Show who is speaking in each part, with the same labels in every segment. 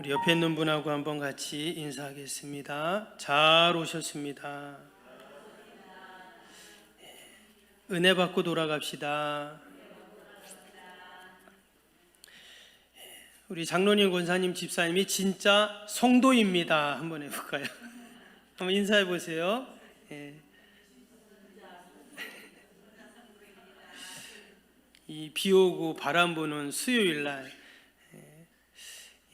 Speaker 1: 우리 옆에 있는 분하고 한번 같이 인사하겠습니다. 잘 오셨습니다. 은혜 받고 돌아갑시다. 우리 장로님, 권사님, 집사님이 진짜 성도입니다. 한번 해볼까요? 한번 인사해 보세요. 이 비 오고 바람 부는 수요일 날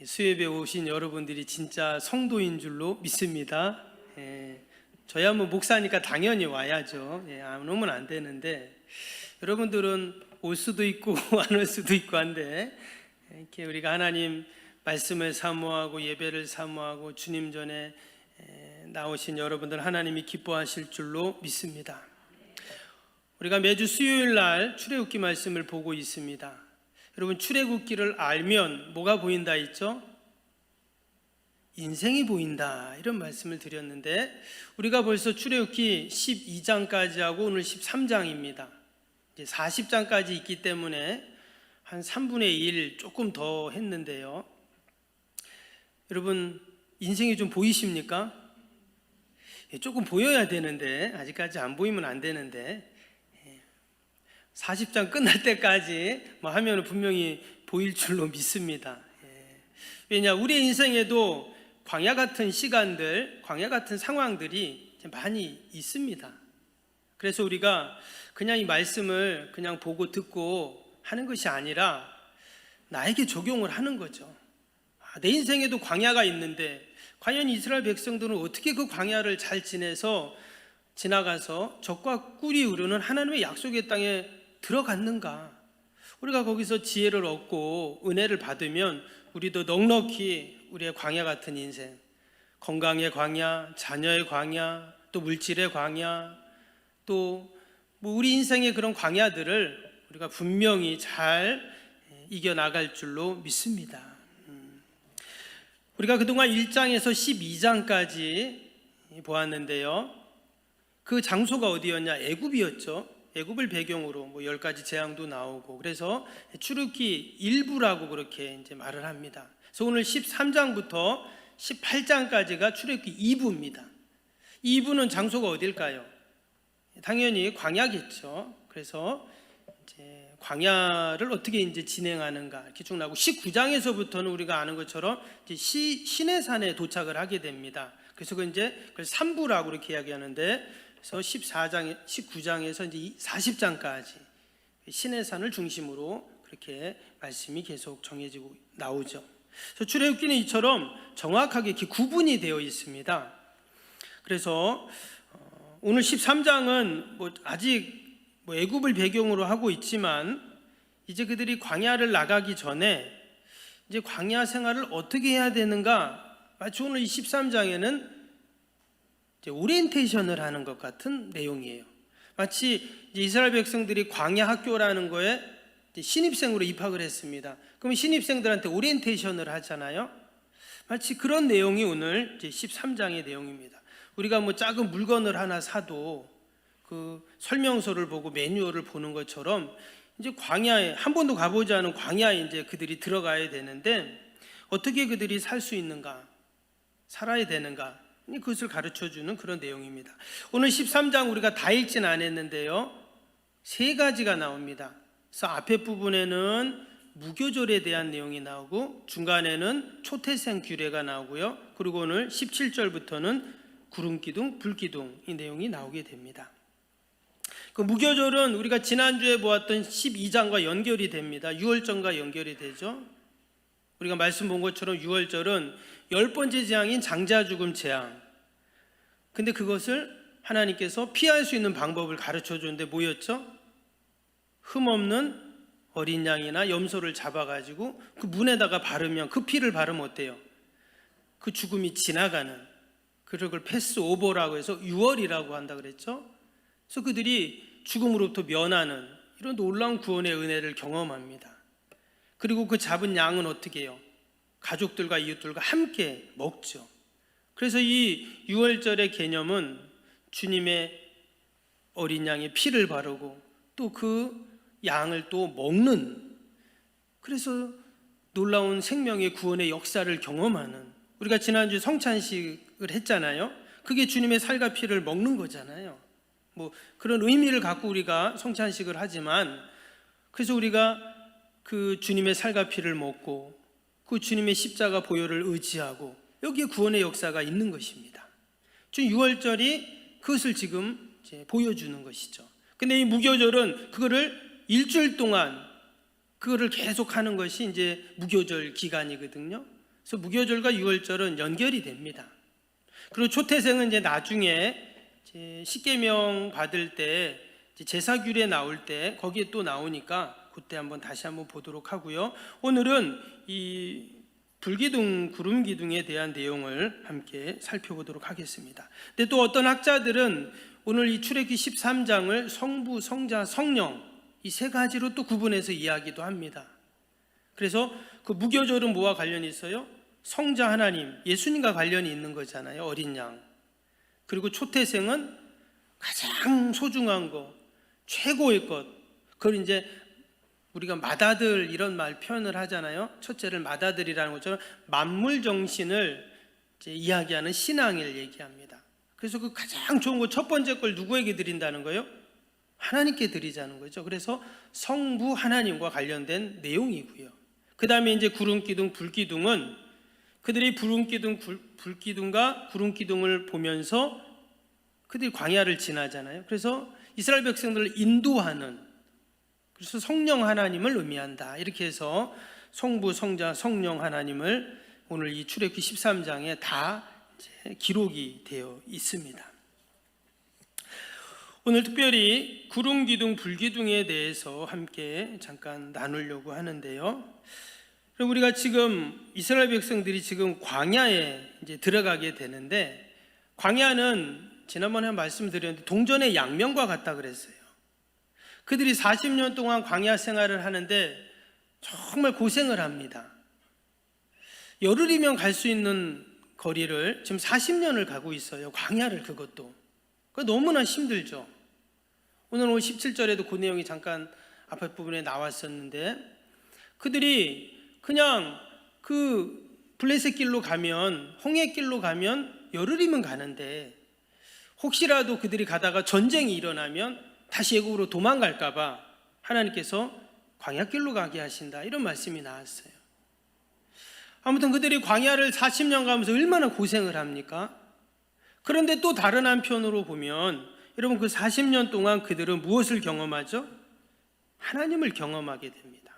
Speaker 1: 수협에 오신 여러분들이 진짜 성도인 줄로 믿습니다. 저야 뭐 목사니까 당연히 와야죠. 안 오면 안 되는데 여러분들은 올 수도 있고 안 올 수도 있고 한데 이렇게 우리가 하나님 말씀을 사모하고 예배를 사모하고 주님 전에 나오신 여러분들 하나님이 기뻐하실 줄로 믿습니다. 우리가 매주 수요일 날 출애굽기 말씀을 보고 있습니다. 여러분, 출애굽기를 알면 뭐가 보인다 했죠? 인생이 보인다, 이런 말씀을 드렸는데 우리가 벌써 출애굽기 12장까지 하고 오늘 13장입니다. 이제 40장까지 있기 때문에 한 3분의 1 조금 더 했는데요. 여러분, 인생이 좀 보이십니까? 조금 보여야 되는데 아직까지 안 보이면 안 되는데 40장 끝날 때까지 하면 분명히 보일 줄로 믿습니다. 왜냐, 우리의 인생에도 광야 같은 시간들, 광야 같은 상황들이 많이 있습니다. 그래서 우리가 그냥 이 말씀을 그냥 보고 듣고 하는 것이 아니라 나에게 적용을 하는 거죠. 내 인생에도 광야가 있는데 과연 이스라엘 백성들은 어떻게 그 광야를 잘 지나가서 적과 꿀이 흐르는 하나님의 약속의 땅에 들어갔는가? 우리가 거기서 지혜를 얻고 은혜를 받으면 우리도 넉넉히 우리의 광야 같은 인생, 건강의 광야, 자녀의 광야, 또 물질의 광야, 또 우리 인생의 그런 광야들을 우리가 분명히 잘 이겨나갈 줄로 믿습니다. 우리가 그동안 1장에서 12장까지 보았는데요, 그 장소가 어디였냐? 애굽이었죠. 애굽을 배경으로 10가지 재앙도 나오고, 그래서 출애굽기 일부라고 그렇게 이제 말을 합니다. 그래서 오늘 13장부터 18장까지가 출애굽기 2부입니다. 2부는 장소가 어딜까요? 당연히 광야겠죠. 그래서 이제 광야를 어떻게 이제 진행하는가 이렇게 쭉 나오고, 19장에서부터는 우리가 아는 것처럼 이제 시내산에 도착을 하게 됩니다. 그래서 그걸 3부라고 이렇게 이야기하는데, 그래서 19장에서 이제 40장까지 시내산을 중심으로 그렇게 말씀이 계속 정해지고 나오죠. 그래서 출애굽기는 이처럼 정확하게 이렇게 구분이 되어 있습니다. 그래서 오늘 13장은 아직 애굽을 배경으로 하고 있지만, 이제 그들이 광야를 나가기 전에 이제 광야 생활을 어떻게 해야 되는가, 마치 오늘 이 13장에는 오리엔테이션을 하는 것 같은 내용이에요. 마치 이스라엘 백성들이 광야 학교라는 거에 신입생으로 입학을 했습니다. 그러면 신입생들한테 오리엔테이션을 하잖아요. 마치 그런 내용이 오늘 13장의 내용입니다. 우리가 작은 물건을 하나 사도 그 설명서를 보고 매뉴얼을 보는 것처럼 이제 광야에, 한 번도 가보지 않은 광야에 이제 그들이 들어가야 되는데, 어떻게 그들이 살 수 있는가, 살아야 되는가, 그것을 가르쳐주는 그런 내용입니다. 오늘 13장 우리가 다 읽진 않았는데요, 3가지가 나옵니다. 그래서 앞에 부분에는 무교절에 대한 내용이 나오고, 중간에는 초태생 규례가 나오고요, 그리고 오늘 17절부터는 구름기둥, 불기둥, 이 내용이 나오게 됩니다. 그 무교절은 우리가 지난주에 보았던 12장과 연결이 됩니다. 유월절과 연결이 되죠. 우리가 말씀 본 것처럼 유월절은 10번째 재앙인 장자 죽음 재앙, 근데 그것을 하나님께서 피할 수 있는 방법을 가르쳐 줬는데 뭐였죠? 흠없는 어린 양이나 염소를 잡아가지고 그 문에다가 바르면, 그 피를 바르면 어때요? 그 죽음이 지나가는, 그걸 패스 오버라고 해서 유월이라고 한다 그랬죠. 그래서 그들이 죽음으로부터 면하는 이런 놀라운 구원의 은혜를 경험합니다. 그리고 그 잡은 양은 어떻게 해요? 가족들과 이웃들과 함께 먹죠. 그래서 이 유월절의 개념은 주님의 어린 양의 피를 바르고 또 그 양을 또 먹는, 그래서 놀라운 생명의 구원의 역사를 경험하는, 우리가 지난주 성찬식을 했잖아요. 그게 주님의 살과 피를 먹는 거잖아요. 뭐 그런 의미를 갖고 우리가 성찬식을 하지만, 그래서 우리가 그 주님의 살과 피를 먹고 그 주님의 십자가 보혈을 의지하고 여기에 구원의 역사가 있는 것입니다. 지금 유월절이 그것을 지금 이제 보여주는 것이죠. 근데 이 무교절은 그거를 일주일 동안 그거를 계속 하는 것이 이제 무교절 기간이거든요. 그래서 무교절과 유월절은 연결이 됩니다. 그리고 초태생은 이제 나중에 이제 십계명 받을 때 제사규례 나올 때 거기에 또 나오니까 그때 다시 한번 보도록 하고요. 오늘은 이 불기둥, 구름기둥에 대한 내용을 함께 살펴보도록 하겠습니다. 근데 또 어떤 학자들은 오늘 이 출애굽기 13장을 성부, 성자, 성령 이 세 가지로 또 구분해서 이야기도 합니다. 그래서 그 무교절은 뭐와 관련이 있어요? 성자 하나님, 예수님과 관련이 있는 거잖아요. 어린 양. 그리고 초태생은 가장 소중한 것, 최고의 것, 그걸 이제 우리가 맏아들 이런 말 표현을 하잖아요. 첫째를 맏아들이라는 것처럼 만물 정신을 이제 이야기하는 신앙을 얘기합니다. 그래서 그 가장 좋은 것, 첫 번째 걸 누구에게 드린다는 거예요? 하나님께 드리자는 거죠. 그래서 성부 하나님과 관련된 내용이고요. 그 다음에 이제 구름기둥, 불기둥은 그들이 불기둥과 구름기둥을 보면서 그들이 광야를 지나잖아요. 그래서 이스라엘 백성들을 인도하는, 그래서 성령 하나님을 의미한다. 이렇게 해서 성부, 성자, 성령 하나님을 오늘 이 출애굽기 13장에 다 이제 기록이 되어 있습니다. 오늘 특별히 구름기둥, 불기둥에 대해서 함께 잠깐 나누려고 하는데요. 우리가 지금 이스라엘 백성들이 지금 광야에 이제 들어가게 되는데, 광야는 지난번에 말씀드렸는데 동전의 양면과 같다 그랬어요. 그들이 40년 동안 광야 생활을 하는데 정말 고생을 합니다. 열흘이면 갈 수 있는 거리를 지금 40년을 가고 있어요. 광야를. 그것도 너무나 힘들죠. 오늘 17절에도 그 내용이 잠깐 앞에 부분에 나왔었는데, 그들이 그냥 그 블레셋 길로 가면, 홍해 길로 가면 열흘이면 가는데, 혹시라도 그들이 가다가 전쟁이 일어나면 다시 애굽으로 도망갈까 봐 하나님께서 광야 길로 가게 하신다, 이런 말씀이 나왔어요. 아무튼 그들이 광야를 40년 가면서 얼마나 고생을 합니까? 그런데 또 다른 한편으로 보면, 여러분, 그 40년 동안 그들은 무엇을 경험하죠? 하나님을 경험하게 됩니다.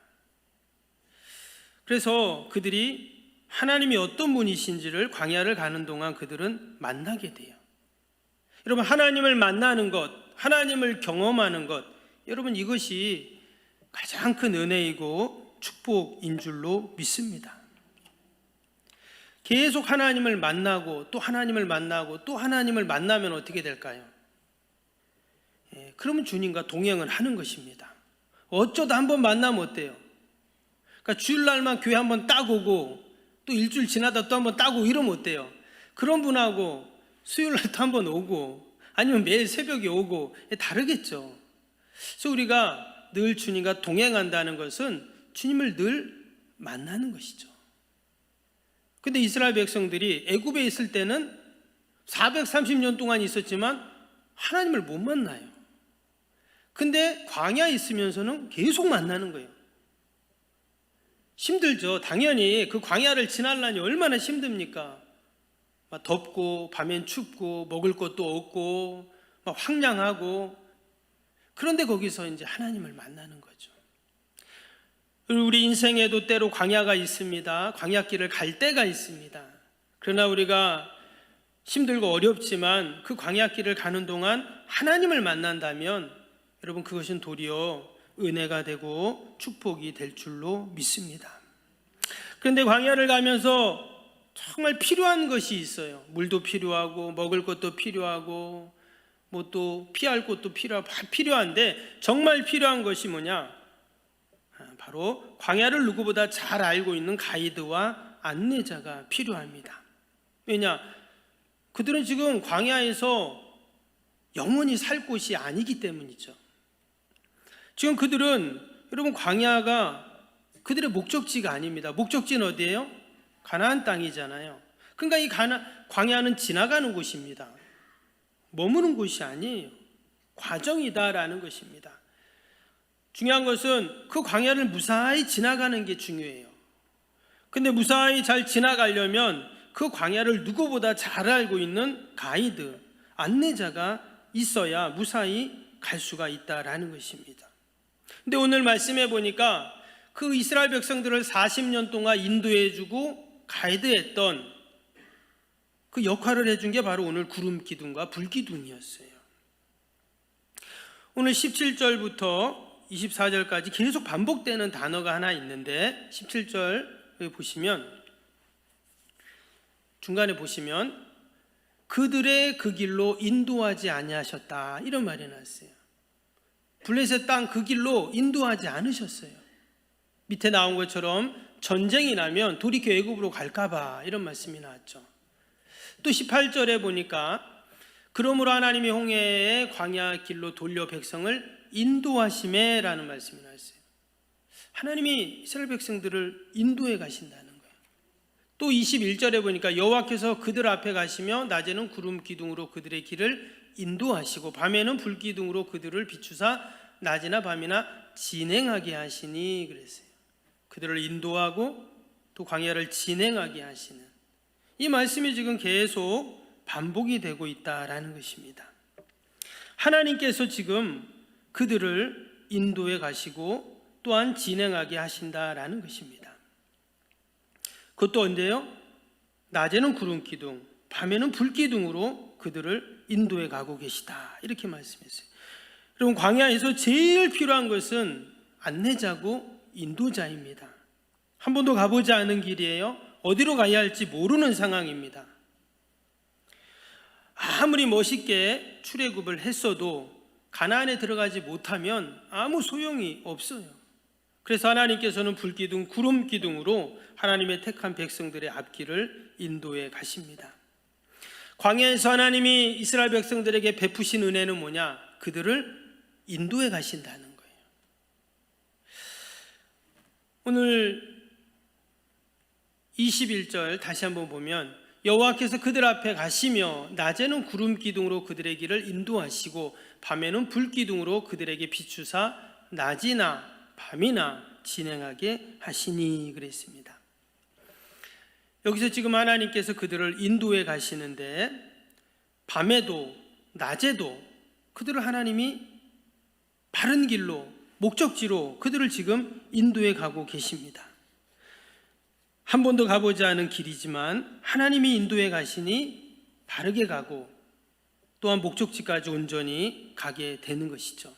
Speaker 1: 그래서 그들이 하나님이 어떤 분이신지를 광야를 가는 동안 그들은 만나게 돼요. 여러분, 하나님을 만나는 것, 하나님을 경험하는 것, 여러분, 이것이 가장 큰 은혜이고 축복인 줄로 믿습니다. 계속 하나님을 만나고 또 하나님을 만나고 또 하나님을 만나면 어떻게 될까요? 그러면 주님과 동행을 하는 것입니다. 어쩌다 한번 만나면 어때요? 그러니까 주일날만 교회 한번 딱 오고 또 일주일 지나다 또 한번 딱 오고 이러면 어때요? 그런 분하고 수요일날 또 한번 오고 아니면 매일 새벽에 오고 다르겠죠. 그래서 우리가 늘 주님과 동행한다는 것은 주님을 늘 만나는 것이죠. 근데 이스라엘 백성들이 애굽에 있을 때는 430년 동안 있었지만 하나님을 못 만나요. 근데 광야에 있으면서는 계속 만나는 거예요. 힘들죠. 당연히 그 광야를 지나려니 얼마나 힘듭니까? 막 덥고 밤엔 춥고 먹을 것도 없고 막 황량하고, 그런데 거기서 이제 하나님을 만나는 거죠. 우리 인생에도 때로 광야가 있습니다. 광야길을 갈 때가 있습니다. 그러나 우리가 힘들고 어렵지만 그 광야길을 가는 동안 하나님을 만난다면 여러분, 그것은 도리어 은혜가 되고 축복이 될 줄로 믿습니다. 그런데 광야를 가면서 정말 필요한 것이 있어요. 물도 필요하고 먹을 것도 필요하고 뭐 또 피할 것도 필요한데, 정말 필요한 것이 뭐냐? 바로 광야를 누구보다 잘 알고 있는 가이드와 안내자가 필요합니다. 왜냐? 그들은 지금 광야에서 영원히 살 곳이 아니기 때문이죠. 지금 그들은, 여러분, 광야가 그들의 목적지가 아닙니다. 목적지는 어디예요? 가나안 땅이잖아요. 그러니까 이 광야는 지나가는 곳입니다. 머무는 곳이 아니에요. 과정이다라는 것입니다. 중요한 것은 그 광야를 무사히 지나가는 게 중요해요. 근데 무사히 잘 지나가려면 그 광야를 누구보다 잘 알고 있는 가이드, 안내자가 있어야 무사히 갈 수가 있다라는 것입니다. 근데 오늘 말씀해 보니까 그 이스라엘 백성들을 40년 동안 인도해주고 가이드했던 그 역할을 해준 게 바로 오늘 구름 기둥과 불 기둥이었어요. 오늘 17절부터 24절까지 계속 반복되는 단어가 하나 있는데 17절 보시면 중간에 보시면 그들의 그 길로 인도하지 아니하셨다 이런 말이 나왔어요. 블레셋 땅 그 길로 인도하지 않으셨어요. 밑에 나온 것처럼 전쟁이 나면 돌이켜 애굽으로 갈까봐 이런 말씀이 나왔죠. 또 18절에 보니까 그러므로 하나님이 홍해의 광야 길로 돌려 백성을 인도하시매 라는 말씀이 나왔어요. 하나님이 이스라엘 백성들을 인도해 가신다는 거예요. 또 21절에 보니까 여호와께서 그들 앞에 가시며 낮에는 구름 기둥으로 그들의 길을 인도하시고 밤에는 불 기둥으로 그들을 비추사 낮이나 밤이나 진행하게 하시니 그랬어요. 그들을 인도하고 또 광야를 진행하게 하시는 이 말씀이 지금 계속 반복이 되고 있다라는 것입니다. 하나님께서 지금 그들을 인도해 가시고 또한 진행하게 하신다라는 것입니다. 그것도 언제요? 낮에는 구름 기둥, 밤에는 불 기둥으로 그들을 인도해 가고 계시다 이렇게 말씀했어요. 여러분 광야에서 제일 필요한 것은 안내자고 인도자입니다. 한 번도 가보지 않은 길이에요. 어디로 가야 할지 모르는 상황입니다. 아무리 멋있게 출애굽을 했어도 가나안에 들어가지 못하면 아무 소용이 없어요. 그래서 하나님께서는 불기둥, 구름 기둥으로 하나님의 택한 백성들의 앞길을 인도해 가십니다. 광야에서 하나님이 이스라엘 백성들에게 베푸신 은혜는 뭐냐? 그들을 인도해 가신다는 거예요. 오늘 21절 다시 한번 보면 여호와께서 그들 앞에 가시며 낮에는 구름 기둥으로 그들의 길을 인도하시고 밤에는 불 기둥으로 그들에게 비추사 낮이나 밤이나 진행하게 하시니 그랬습니다. 여기서 지금 하나님께서 그들을 인도해 가시는데 밤에도 낮에도 그들을 하나님이 바른 길로 목적지로 그들을 지금 인도해 가고 계십니다. 한 번도 가보지 않은 길이지만 하나님이 인도해 가시니 바르게 가고 또한 목적지까지 온전히 가게 되는 것이죠.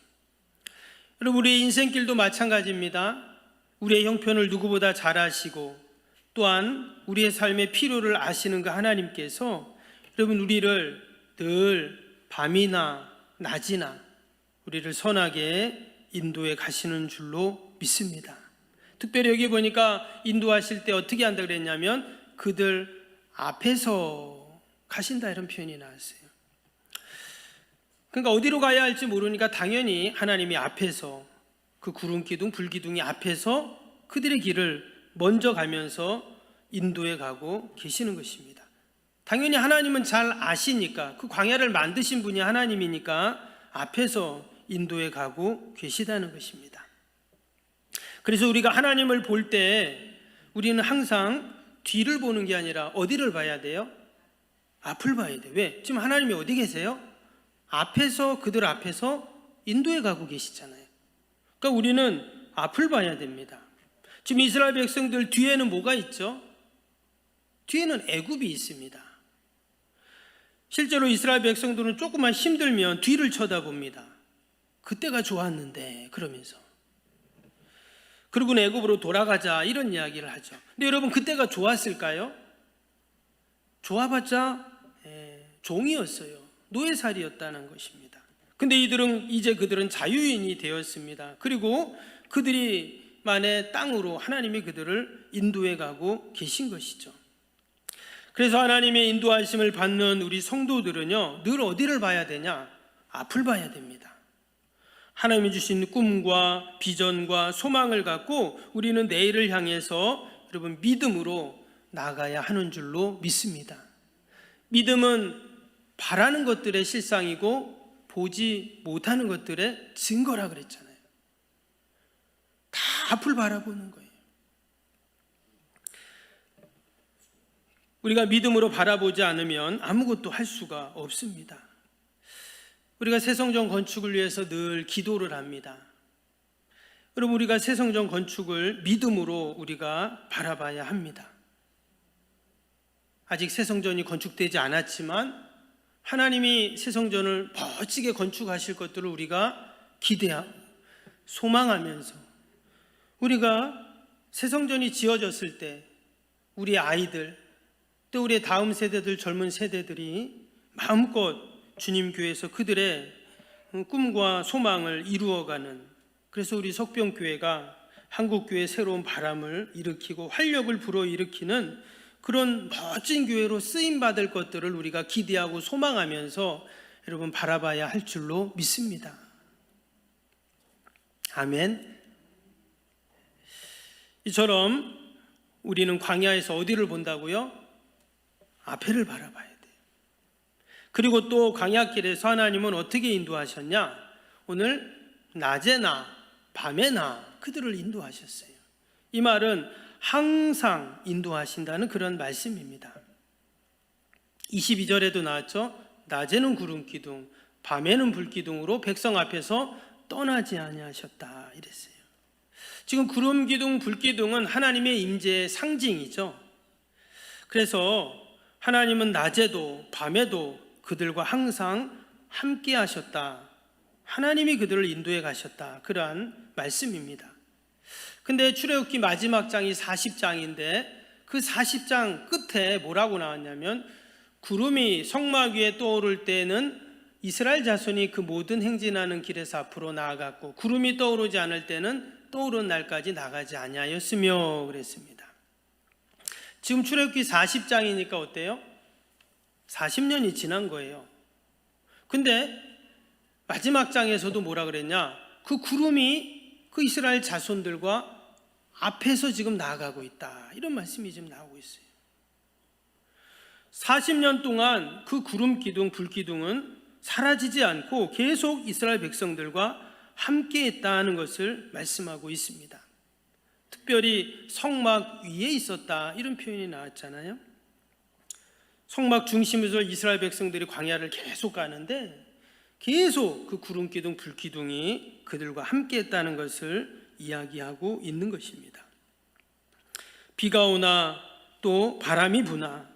Speaker 1: 여러분 우리의 인생길도 마찬가지입니다. 우리의 형편을 누구보다 잘 아시고 또한 우리의 삶의 필요를 아시는 그 하나님께서 여러분 우리를 늘 밤이나 낮이나 우리를 선하게 인도해 가시는 줄로 믿습니다. 특별히 여기 보니까 인도하실 때 어떻게 한다 그랬냐면 그들 앞에서 가신다 이런 표현이 나왔어요. 그러니까 어디로 가야 할지 모르니까 당연히 하나님이 앞에서 그 구름 기둥, 불 기둥이 앞에서 그들의 길을 먼저 가면서 인도해 가고 계시는 것입니다. 당연히 하나님은 잘 아시니까 그 광야를 만드신 분이 하나님이니까 앞에서 인도해 가고 계시다는 것입니다. 그래서 우리가 하나님을 볼 때 우리는 항상 뒤를 보는 게 아니라 어디를 봐야 돼요? 앞을 봐야 돼요. 왜? 지금 하나님이 어디 계세요? 앞에서 그들 앞에서 인도해 가고 계시잖아요. 그러니까 우리는 앞을 봐야 됩니다. 지금 이스라엘 백성들 뒤에는 뭐가 있죠? 뒤에는 애굽이 있습니다. 실제로 이스라엘 백성들은 조금만 힘들면 뒤를 쳐다봅니다. 그때가 좋았는데 그러면서 그리고는 애굽으로 돌아가자 이런 이야기를 하죠. 근데 여러분 그때가 좋았을까요? 좋아봤자 종이었어요. 노예살이였다는 것입니다. 근데 이제 그들은 자유인이 되었습니다. 그리고 그들이 만의 땅으로 하나님이 그들을 인도해 가고 계신 것이죠. 그래서 하나님의 인도하심을 받는 우리 성도들은요 늘 어디를 봐야 되냐? 앞을 봐야 됩니다. 하나님이 주신 꿈과 비전과 소망을 갖고 우리는 내일을 향해서 여러분 믿음으로 나아가야 하는 줄로 믿습니다. 믿음은 바라는 것들의 실상이고 보지 못하는 것들의 증거라 그랬잖아요. 다 앞을 바라보는 거예요. 우리가 믿음으로 바라보지 않으면 아무것도 할 수가 없습니다. 우리가 새 성전 건축을 위해서 늘 기도를 합니다. 여러분, 우리가 새 성전 건축을 믿음으로 우리가 바라봐야 합니다. 아직 새 성전이 건축되지 않았지만 하나님이 새 성전을 멋지게 건축하실 것들을 우리가 기대하고 소망하면서 우리가 새 성전이 지어졌을 때 우리 아이들 또 우리의 다음 세대들, 젊은 세대들이 마음껏 주님 교회에서 그들의 꿈과 소망을 이루어가는, 그래서 우리 석병교회가 한국교회의 새로운 바람을 일으키고 활력을 불어일으키는 그런 멋진 교회로 쓰임받을 것들을 우리가 기대하고 소망하면서 여러분 바라봐야 할 줄로 믿습니다. 아멘. 이처럼 우리는 광야에서 어디를 본다고요? 앞에를 바라봐야 돼요. 그리고 또 광야길에서 하나님은 어떻게 인도하셨냐? 오늘 낮에나 밤에나 그들을 인도하셨어요. 이 말은 항상 인도하신다는 그런 말씀입니다. 22절에도 나왔죠. 낮에는 구름 기둥, 밤에는 불 기둥으로 백성 앞에서 떠나지 아니하셨다 이랬어요. 지금 구름 기둥, 불 기둥은 하나님의 임재의 상징이죠. 그래서 하나님은 낮에도 밤에도 그들과 항상 함께 하셨다. 하나님이 그들을 인도해 가셨다. 그러한 말씀입니다. 근데 출애굽기 마지막 장이 40장인데 그 40장 끝에 뭐라고 나왔냐면 구름이 성막 위에 떠오를 때는 이스라엘 자손이 그 모든 행진하는 길에서 앞으로 나아갔고 구름이 떠오르지 않을 때는 떠오른 날까지 나가지 아니하였으며 그랬습니다. 지금 출애굽기 40장이니까 어때요? 40년이 지난 거예요. 근데 마지막 장에서도 뭐라 그랬냐? 그 구름이 그 이스라엘 자손들과 앞에서 지금 나아가고 있다. 이런 말씀이 지금 나오고 있어요. 40년 동안 그 구름 기둥, 불 기둥은 사라지지 않고 계속 이스라엘 백성들과 함께 했다는 것을 말씀하고 있습니다. 특별히 성막 위에 있었다 이런 표현이 나왔잖아요. 성막 중심에서 이스라엘 백성들이 광야를 계속 가는데 계속 그 구름 기둥, 불 기둥이 그들과 함께 했다는 것을 이야기하고 있는 것입니다. 비가 오나 또 바람이 부나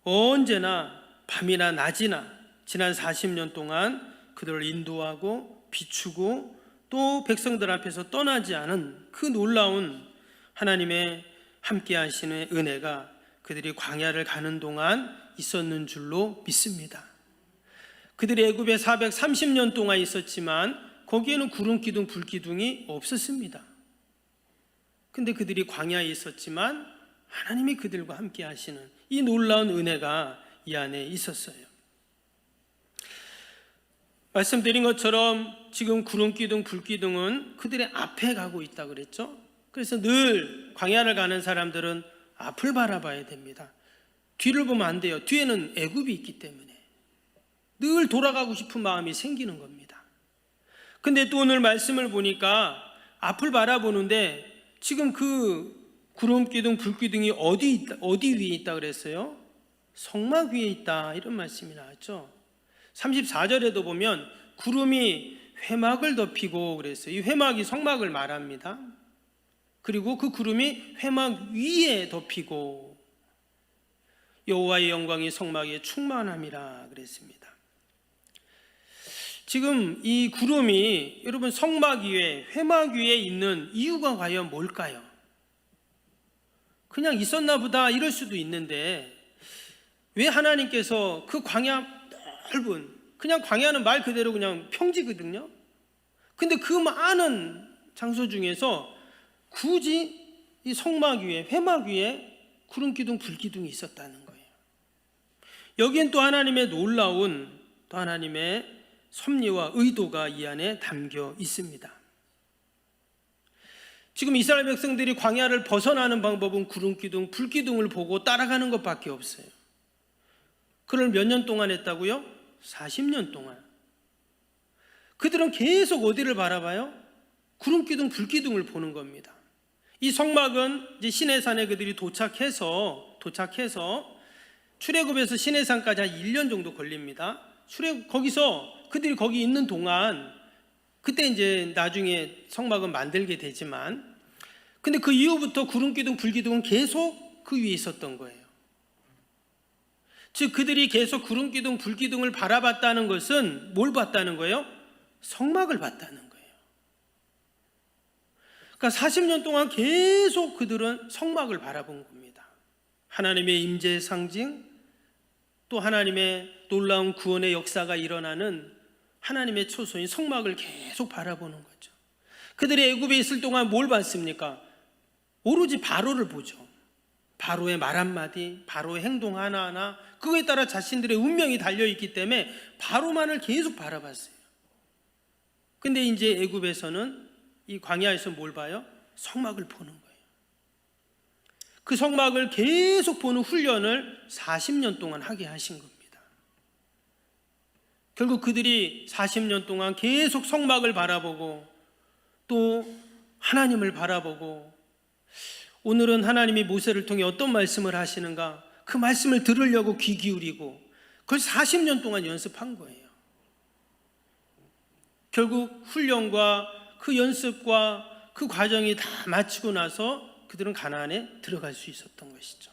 Speaker 1: 언제나 밤이나 낮이나 지난 40년 동안 그들을 인도하고 비추고 또 백성들 앞에서 떠나지 않은 그 놀라운 하나님의 함께 하시는 은혜가 그들이 광야를 가는 동안 있었는 줄로 믿습니다. 그들이 애굽에 430년 동안 있었지만 거기에는 구름 기둥, 불 기둥이 없었습니다. 근데 그들이 광야에 있었지만 하나님이 그들과 함께 하시는 이 놀라운 은혜가 이 안에 있었어요. 말씀드린 것처럼 지금 구름 기둥, 불 기둥은 그들의 앞에 가고 있다 그랬죠. 그래서 늘 광야를 가는 사람들은 앞을 바라봐야 됩니다. 뒤를 보면 안 돼요. 뒤에는 애굽이 있기 때문에 늘 돌아가고 싶은 마음이 생기는 겁니다. 근데 또 오늘 말씀을 보니까 앞을 바라보는데 지금 그 구름 기둥, 불 기둥이 어디 위에 있다 그랬어요? 성막 위에 있다 이런 말씀이 나왔죠. 34절에도 보면 구름이 회막을 덮이고 그랬어요. 이 회막이 성막을 말합니다. 그리고 그 구름이 회막 위에 덮이고 여호와의 영광이 성막에 충만함이라 그랬습니다. 지금 이 구름이 여러분 성막 위에, 회막 위에 있는 이유가 과연 뭘까요? 그냥 있었나 보다 이럴 수도 있는데 왜 하나님께서 그 광야 넓은, 그냥 광야는 말 그대로 그냥 평지거든요. 근데 그 많은 장소 중에서 굳이 이 성막 위에, 회막 위에 구름 기둥, 불 기둥이 있었다는 거예요. 여기엔 또 하나님의 놀라운, 또 하나님의 섭리와 의도가 이 안에 담겨 있습니다. 지금 이스라엘 백성들이 광야를 벗어나는 방법은 구름기둥, 불기둥을 보고 따라가는 것밖에 없어요. 그걸 몇 년 동안 했다고요? 40년 동안. 그들은 계속 어디를 바라봐요? 구름기둥, 불기둥을 보는 겁니다. 이 성막은 이제 시내산에 그들이 도착해서 출애굽에서 시내산까지 한 1년 정도 걸립니다. 거기서 그들이 거기 있는 동안, 그때 이제 나중에 성막은 만들게 되지만, 근데 그 이후부터 구름기둥, 불기둥은 계속 그 위에 있었던 거예요. 즉 그들이 계속 구름기둥, 불기둥을 바라봤다는 것은 뭘 봤다는 거예요? 성막을 봤다는 거예요. 그러니까 40년 동안 계속 그들은 성막을 바라본 겁니다. 하나님의 임재의 상징, 또 하나님의 놀라운 구원의 역사가 일어나는 하나님의 초소인 성막을 계속 바라보는 거죠. 그들이 애굽에 있을 동안 뭘 봤습니까? 오로지 바로를 보죠. 바로의 말 한마디, 바로의 행동 하나하나, 그거에 따라 자신들의 운명이 달려있기 때문에 바로만을 계속 바라봤어요. 근데 이제 애굽에서는, 이 광야에서 뭘 봐요? 성막을 보는 거예요. 그 성막을 계속 보는 훈련을 40년 동안 하게 하신 겁니다. 결국 그들이 40년 동안 계속 성막을 바라보고 또 하나님을 바라보고, 오늘은 하나님이 모세를 통해 어떤 말씀을 하시는가, 그 말씀을 들으려고 귀 기울이고 그걸 40년 동안 연습한 거예요. 결국 훈련과 그 연습과 그 과정이 다 마치고 나서 그들은 가나안에 들어갈 수 있었던 것이죠.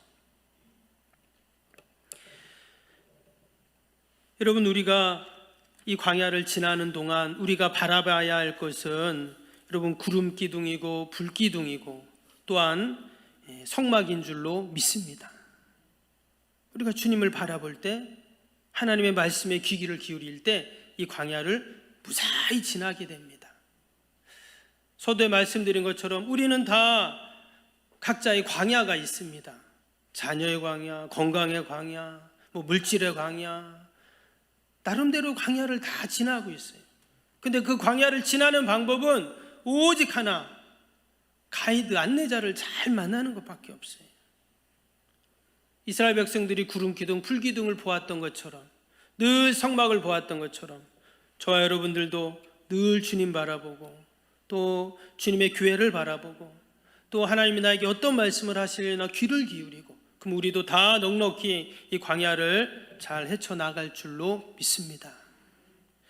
Speaker 1: 여러분, 우리가 이 광야를 지나는 동안 우리가 바라봐야 할 것은 여러분 구름기둥이고 불기둥이고 또한 성막인 줄로 믿습니다. 우리가 주님을 바라볼 때, 하나님의 말씀에 귀를 기울일 때 이 광야를 무사히 지나게 됩니다. 서두에 말씀드린 것처럼 우리는 다 각자의 광야가 있습니다. 자녀의 광야, 건강의 광야, 물질의 광야, 나름대로 광야를 다 지나고 있어요. 근데 그 광야를 지나는 방법은 오직 하나, 가이드, 안내자를 잘 만나는 것밖에 없어요. 이스라엘 백성들이 구름기둥, 불기둥을 보았던 것처럼, 늘 성막을 보았던 것처럼 저와 여러분들도 늘 주님 바라보고 또 주님의 교회를 바라보고 또 하나님이 나에게 어떤 말씀을 하시려나 귀를 기울이고, 그럼 우리도 다 넉넉히 이 광야를 잘 헤쳐나갈 줄로 믿습니다.